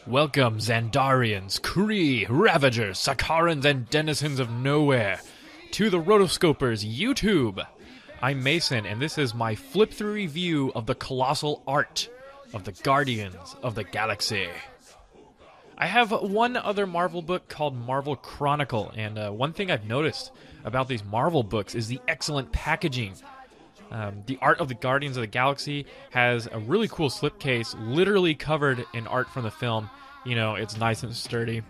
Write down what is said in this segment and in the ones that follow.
Welcome, Xandarians, Kree, Ravagers, Sakarans, and denizens of nowhere, to the Rotoscopers YouTube. I'm Mason, and this is my flip-through review of the colossal art of the Guardians of the Galaxy. I have one other Marvel book called Marvel Chronicle, and one thing I've noticed about these Marvel books is the excellent packaging. The Art of the Guardians of the Galaxy has a really cool slipcase, literally covered in art from the film. You know, it's nice and sturdy.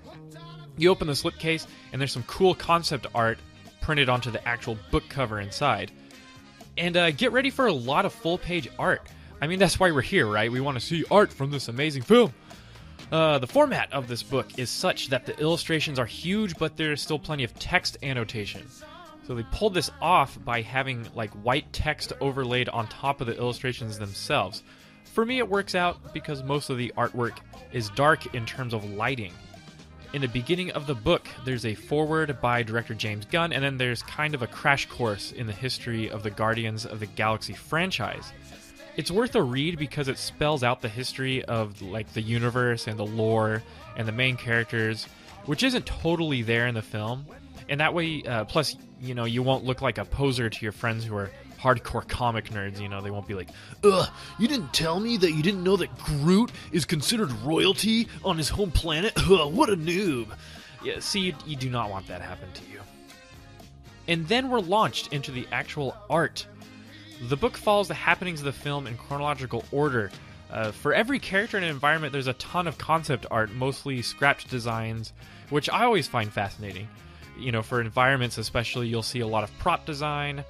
You open the slipcase, and there's some cool concept art printed onto the actual book cover inside. And get ready for a lot of full-page art. I mean, that's why we're here, right? We want to see art from this amazing film. The format of this book is such that the illustrations are huge, but there's still plenty of text annotation. So they pulled this off by having like white text overlaid on top of the illustrations themselves. For me, it works out because most of the artwork is dark in terms of lighting. In the beginning of the book, there's a foreword by director James Gunn, and then there's kind of a crash course in the history of the Guardians of the Galaxy franchise. It's worth a read because it spells out the history of like the universe and the lore and the main characters, which isn't totally there in the film. And that way, plus, you know, you won't look like a poser to your friends who are hardcore comic nerds. You know, they won't be like, "Ugh, you didn't tell me that you didn't know that Groot is considered royalty on his home planet? Ugh, what a noob." Yeah, see, you do not want that to happen to you. And then we're launched into the actual art. The book follows the happenings of the film in chronological order. For every character and environment, there's a ton of concept art, mostly scratch designs, which I always find fascinating. You know, for environments especially, you'll see a lot of prop design.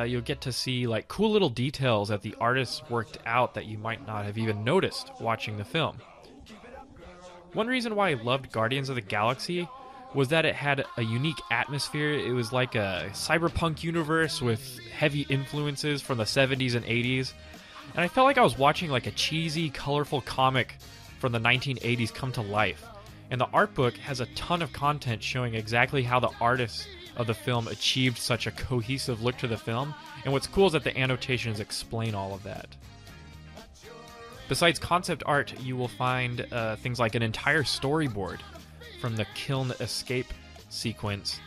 You'll get to see like cool little details that the artists worked out that you might not have even noticed watching the film. One reason why I loved Guardians of the Galaxy was that it had a unique atmosphere. It was like a cyberpunk universe with heavy influences from the 70s and 80s. And I felt like I was watching like a cheesy, colorful comic from the 1980s come to life. And the art book has a ton of content showing exactly how the artists of the film achieved such a cohesive look to the film. And what's cool is that the annotations explain all of that. Besides concept art, you will find things like an entire storyboard from the Kiln escape sequence.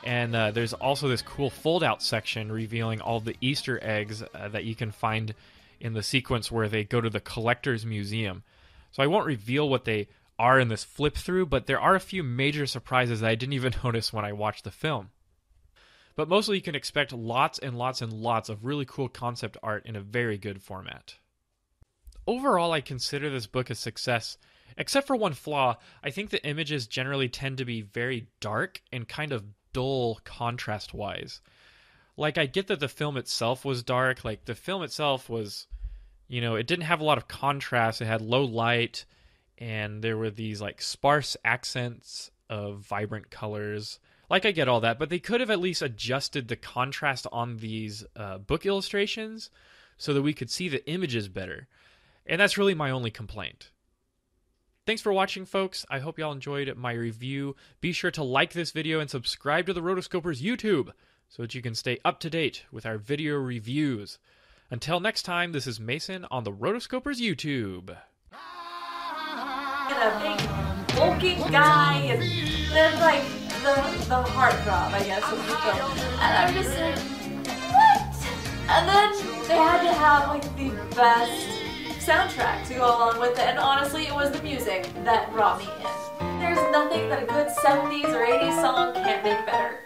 And there's also this cool fold-out section revealing all the Easter eggs that you can find in the sequence where they go to the Collector's Museum. So I won't reveal what they are in this flip-through, but there are a few major surprises that I didn't even notice when I watched the film. But mostly you can expect lots and lots and lots of really cool concept art in a very good format. Overall, I consider this book a success. Except for one flaw, I think the images generally tend to be very dark and kind of dull contrast-wise. Like, I get that the film itself was dark. Like, the film itself was, you know, it didn't have a lot of contrast. It had low light, and there were these, like, sparse accents of vibrant colors. Like, I get all that, but they could have at least adjusted the contrast on these book illustrations so that we could see the images better. And that's really my only complaint. Thanks for watching, folks. I hope y'all enjoyed my review. Be sure to like this video and subscribe to the Rotoscopers YouTube so that you can stay up to date with our video reviews. Until next time, this is Mason on the Rotoscopers YouTube. And a big bulking guy, and then like the heartthrob, I guess, of the film. And I'm just like, what? And then they had to have like the best soundtrack to go along with it, and honestly, it was the music that brought me in. There's nothing that a good 70s or 80s song can't make better.